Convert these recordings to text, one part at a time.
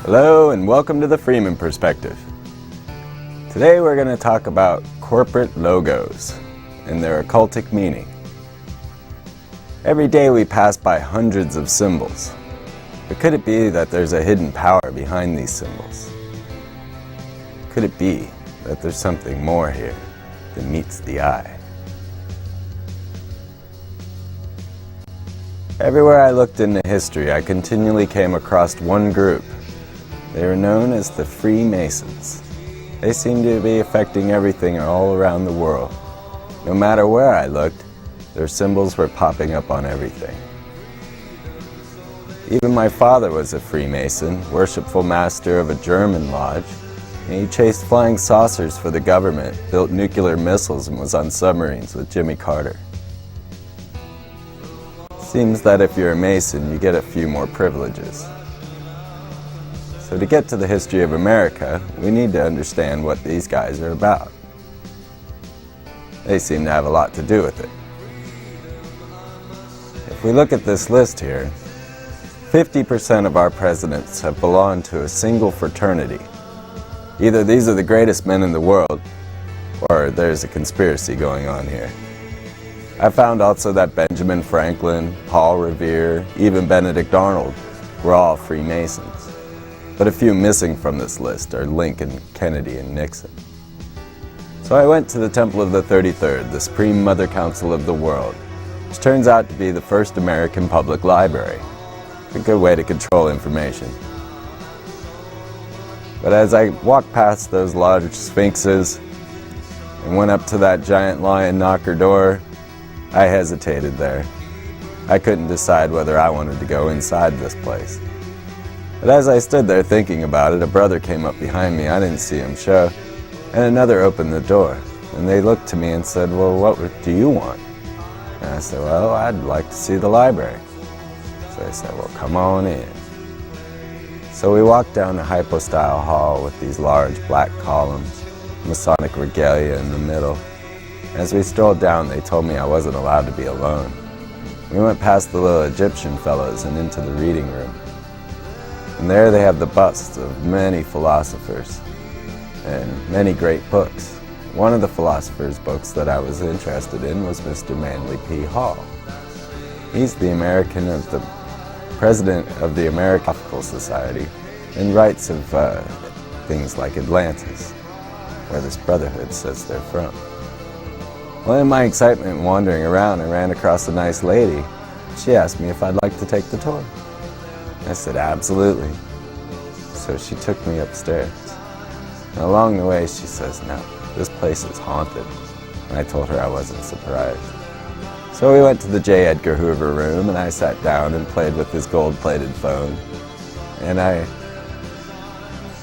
Hello and welcome to the Freeman Perspective. Today we're going to talk about corporate logos and their occultic meaning. Every day we pass by hundreds of symbols, but could it be that there's a hidden power behind these symbols? Could it be that there's something more here than meets the eye? Everywhere I looked into history, I continually came across one group. They were known as the Freemasons. They seemed to be affecting everything all around the world. No matter where I looked, their symbols were popping up on everything. Even my father was a Freemason, worshipful master of a German lodge, and he chased flying saucers for the government, built nuclear missiles, and was on submarines with Jimmy Carter. Seems that if you're a Mason, you get a few more privileges. So to get to the history of America, we need to understand what these guys are about. They seem to have a lot to do with it. If we look at this list here, 50% of our presidents have belonged to a single fraternity. Either these are the greatest men in the world, or there's a conspiracy going on here. I found also that Benjamin Franklin, Paul Revere, even Benedict Arnold were all Freemasons. But a few missing from this list are Lincoln, Kennedy, and Nixon. So I went to the Temple of the 33rd, the Supreme Mother Council of the world, which turns out to be the first American public library. A good way to control information. But as I walked past those large sphinxes and went up to that giant lion knocker door, I hesitated there. I couldn't decide whether I wanted to go inside this place. But as I stood there thinking about it, a brother came up behind me. I didn't see him show. And another opened the door. And they looked to me and said, "Well, what do you want?" And I said, "Well, I'd like to see the library." So they said, "Well, come on in." So we walked down the hypostyle hall with these large black columns, Masonic regalia in the middle. As we strolled down, they told me I wasn't allowed to be alone. We went past the little Egyptian fellows and into the reading room. And there they have the busts of many philosophers and many great books. One of the philosophers' books that I was interested in was Mr. Manly P. Hall. He's the president of the American Philosophical Society and writes of things like Atlantis, where this brotherhood says they're from. Well, in my excitement wandering around, I ran across a nice lady. She asked me if I'd like to take the tour. I said, "Absolutely." So she took me upstairs. And along the way, she says, "No, this place is haunted." And I told her I wasn't surprised. So we went to the J. Edgar Hoover room, and I sat down and played with his gold-plated phone. And I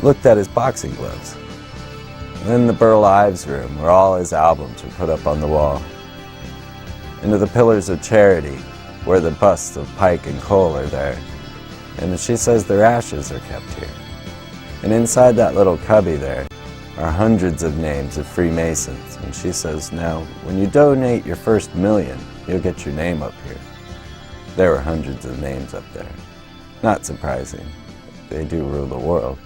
looked at his boxing gloves. And then the Burl Ives room, where all his albums were put up on the wall. Into the Pillars of Charity, where the busts of Pike and Cole are there. And she says their ashes are kept here. And inside that little cubby there are hundreds of names of Freemasons. And she says, "Now, when you donate your first $1 million, you'll get your name up here." There were hundreds of names up there. Not surprising. They do rule the world.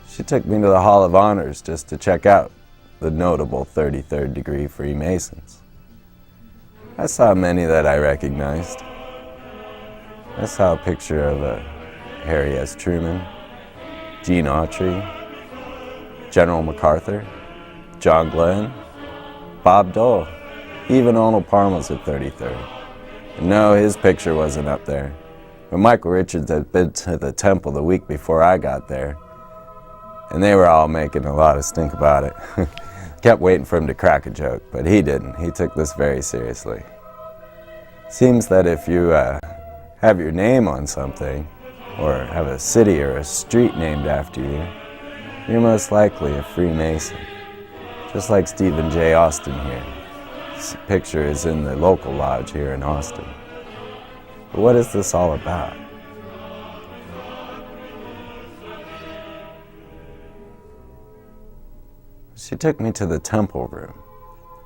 She took me to the Hall of Honors just to check out the notable 33rd degree Freemasons. I saw many that I recognized. I saw a picture of Harry S. Truman, Gene Autry, General MacArthur, John Glenn, Bob Dole, even Arnold Palmer was at 33rd. And no, his picture wasn't up there. But Michael Richards had been to the temple the week before I got there. and they were all making a lot of stink about it. Kept waiting for him to crack a joke, but he didn't. He took this very seriously. Seems that if you have your name on something, or have a city or a street named after you, you're most likely a Freemason. Just like Stephen J. Austin here. His picture is in the local lodge here in Austin. But what is this all about? She took me to the temple room,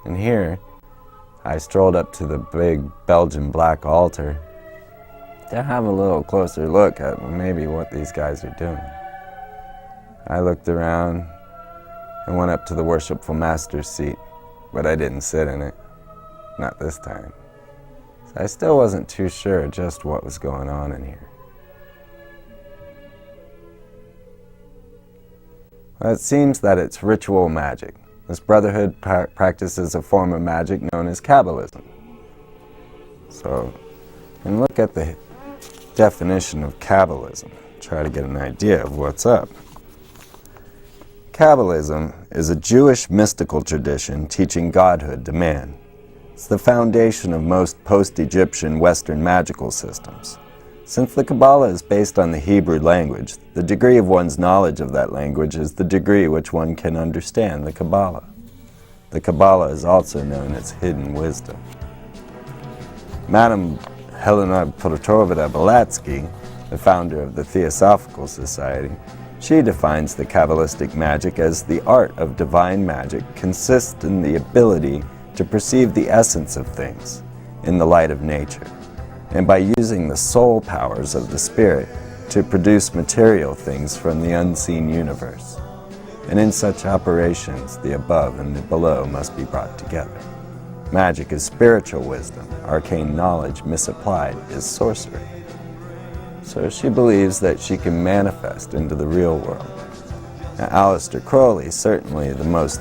and here I strolled up to the big Belgian black altar to have a little closer look at maybe what these guys are doing. I looked around and went up to the worshipful master's seat, but I didn't sit in it, not this time. So I still wasn't too sure just what was going on in here. Well, it seems that it's ritual magic. This brotherhood practices a form of magic known as Kabbalism. So, you can look at the definition of Kabbalism, try to get an idea of what's up. Kabbalism is a Jewish mystical tradition teaching godhood to man. It's the foundation of most post-Egyptian Western magical systems. Since the Kabbalah is based on the Hebrew language, the degree of one's knowledge of that language is the degree which one can understand the Kabbalah. The Kabbalah is also known as hidden wisdom. Madame Helena Petrovna Blavatsky, the founder of the Theosophical Society, she defines the Kabbalistic magic as the art of divine magic consists in the ability to perceive the essence of things in the light of nature, and by using the soul powers of the spirit to produce material things from the unseen universe. And in such operations, the above and the below must be brought together. Magic is spiritual wisdom. Arcane knowledge misapplied is sorcery. So she believes that she can manifest into the real world. Now, Aleister Crowley, certainly the most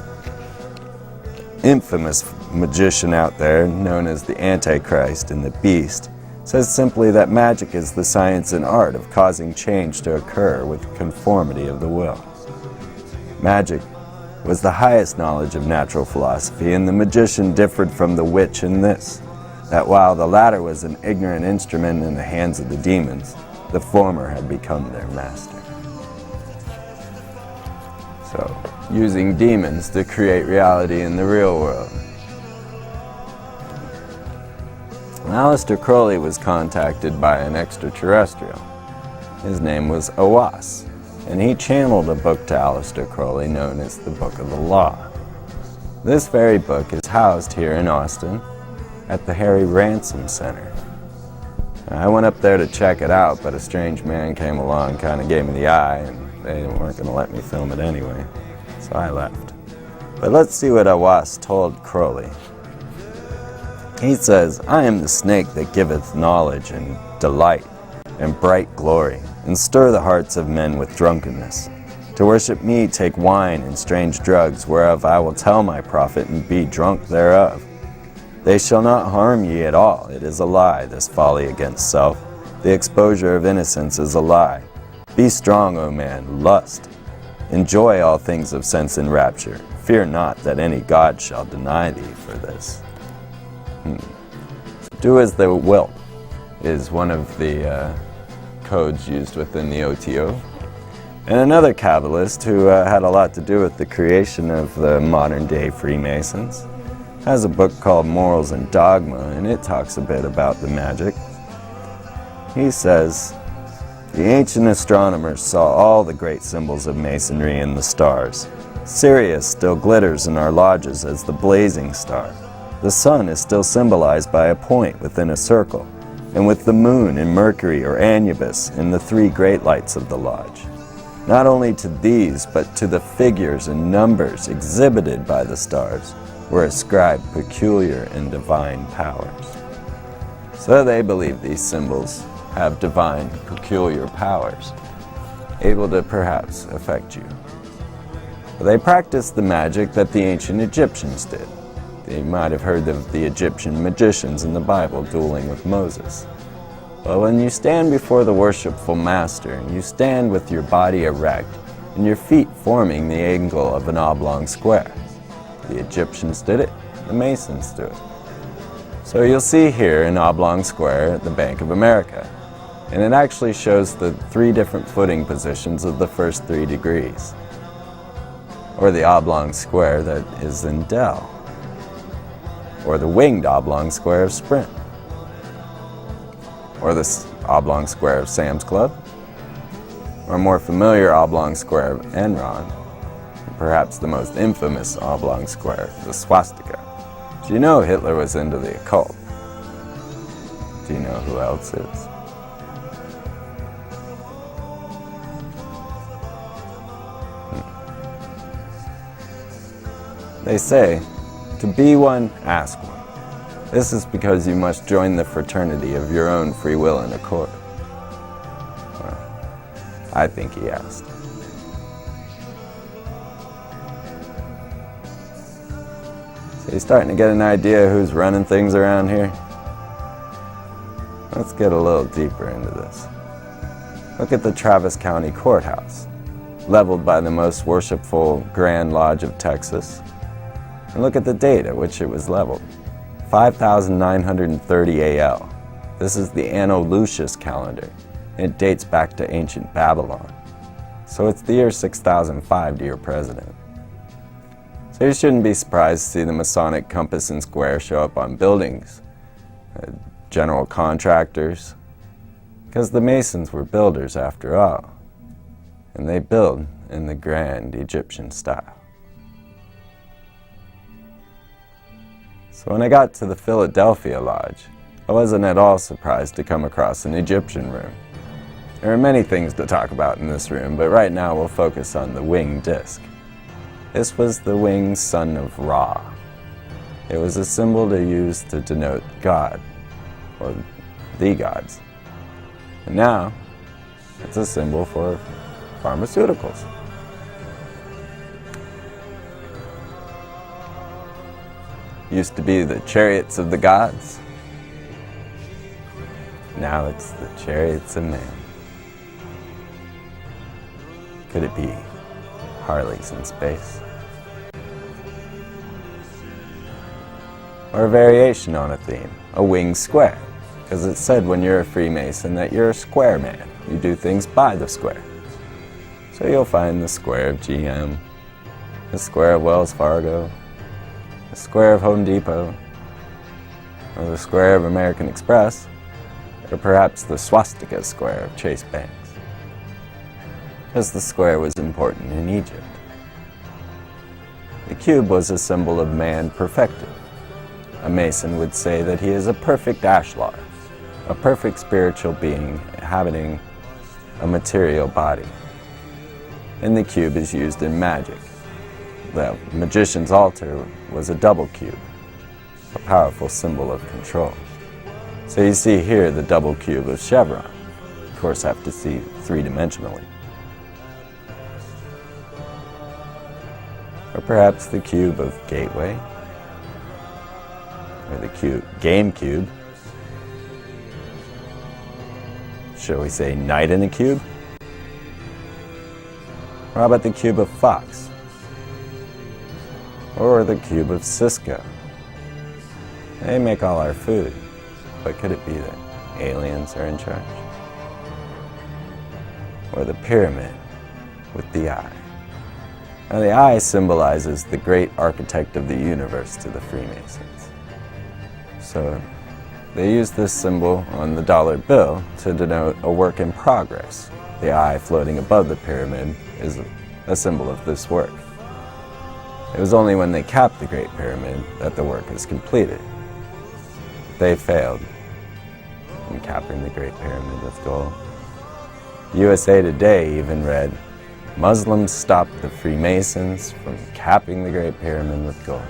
infamous magician out there, known as the Antichrist and the Beast, says simply that magic is the science and art of causing change to occur with conformity of the will. Magic was the highest knowledge of natural philosophy, and the magician differed from the witch in this, that while the latter was an ignorant instrument in the hands of the demons, the former had become their master. So, using demons to create reality in the real world. Aleister Crowley was contacted by an extraterrestrial. His name was Owas, and he channeled a book to Aleister Crowley known as the Book of the Law. This very book is housed here in Austin at the Harry Ransom Center. I went up there to check it out, but a strange man came along, kind of gave me the eye, and they weren't going to let me film it anyway, so I left. But let's see what Owas told Crowley. He says, "I am the snake that giveth knowledge and delight and bright glory, and stir the hearts of men with drunkenness. To worship me take wine and strange drugs, whereof I will tell my prophet and be drunk thereof. They shall not harm ye at all. It is a lie, this folly against self. The exposure of innocence is a lie. Be strong, O man, lust. Enjoy all things of sense and rapture. Fear not that any god shall deny thee for this." Do as thou wilt is one of the codes used within the OTO. And another Kabbalist who had a lot to do with the creation of the modern-day Freemasons has a book called Morals and Dogma, and it talks a bit about the magic. He says, "The ancient astronomers saw all the great symbols of Masonry in the stars. Sirius still glitters in our lodges as the blazing star. The sun is still symbolized by a point within a circle, and with the moon and Mercury or Anubis in the three great lights of the lodge. Not only to these, but to the figures and numbers exhibited by the stars were ascribed peculiar and divine powers." So they believe these symbols have divine, peculiar powers, able to perhaps affect you. They practice the magic that the ancient Egyptians did. You might have heard of the Egyptian magicians in the Bible dueling with Moses. But when you stand before the worshipful master, you stand with your body erect, and your feet forming the angle of an oblong square. The Egyptians did it, the Masons do it. So you'll see here an oblong square at the Bank of America, and it actually shows the 3 different footing positions of the first 3 degrees, or the oblong square that is in Dell, or the winged oblong square of Sprint, or the oblong square of Sam's Club, or a more familiar oblong square of Enron, and perhaps the most infamous oblong square, the swastika. Do you know Hitler was into the occult? Do you know who else is? They say, to be one, ask one. This is because you must join the fraternity of your own free will and accord. Well, I think he asked. So you're starting to get an idea who's running things around here? Let's get a little deeper into this. Look at the Travis County Courthouse, leveled by the most worshipful Grand Lodge of Texas. And look at the date at which it was leveled. 5930 AL. This is the Anno Lucius calendar, and it dates back to ancient Babylon. So it's the year 6005 to your president. So you shouldn't be surprised to see the Masonic compass and square show up on buildings, general contractors, because the Masons were builders after all, and they build in the grand Egyptian style. So when I got to the Philadelphia Lodge, I wasn't at all surprised to come across an Egyptian room. There are many things to talk about in this room, but right now we'll focus on the winged disc. This was the winged son of Ra. It was a symbol to use to denote God, or the gods. And now, it's a symbol for pharmaceuticals. Used to be the chariots of the gods. Now it's the chariots of man. Could it be Harleys in space? Or a variation on a theme, a winged square, because it's said when you're a Freemason that you're a square man. You do things by the square. So you'll find the square of GM, the square of Wells Fargo, the square of Home Depot, or the square of American Express, or perhaps the swastika square of Chase Banks, because the square was important in Egypt. The cube was a symbol of man perfected. A Mason would say that he is a perfect ashlar, a perfect spiritual being inhabiting a material body. And the cube is used in magic. The magician's altar was a double cube, a powerful symbol of control. So you see here the double cube of Chevron. Of course, have to see 3-dimensionally. Or perhaps the cube of Gateway, or the game cube. Shall we say Knight in a cube? Or how about the cube of Fox? Or the cube of Cisco? They make all our food, but could it be that aliens are in charge? Or the pyramid with the eye? Now the eye symbolizes the great architect of the universe to the Freemasons. So they use this symbol on the dollar bill to denote a work in progress. The eye floating above the pyramid is a symbol of this work. It was only when they capped the Great Pyramid that the work is completed. They failed in capping the Great Pyramid with gold. USA Today even read, "Muslims stopped the Freemasons from capping the Great Pyramid with gold."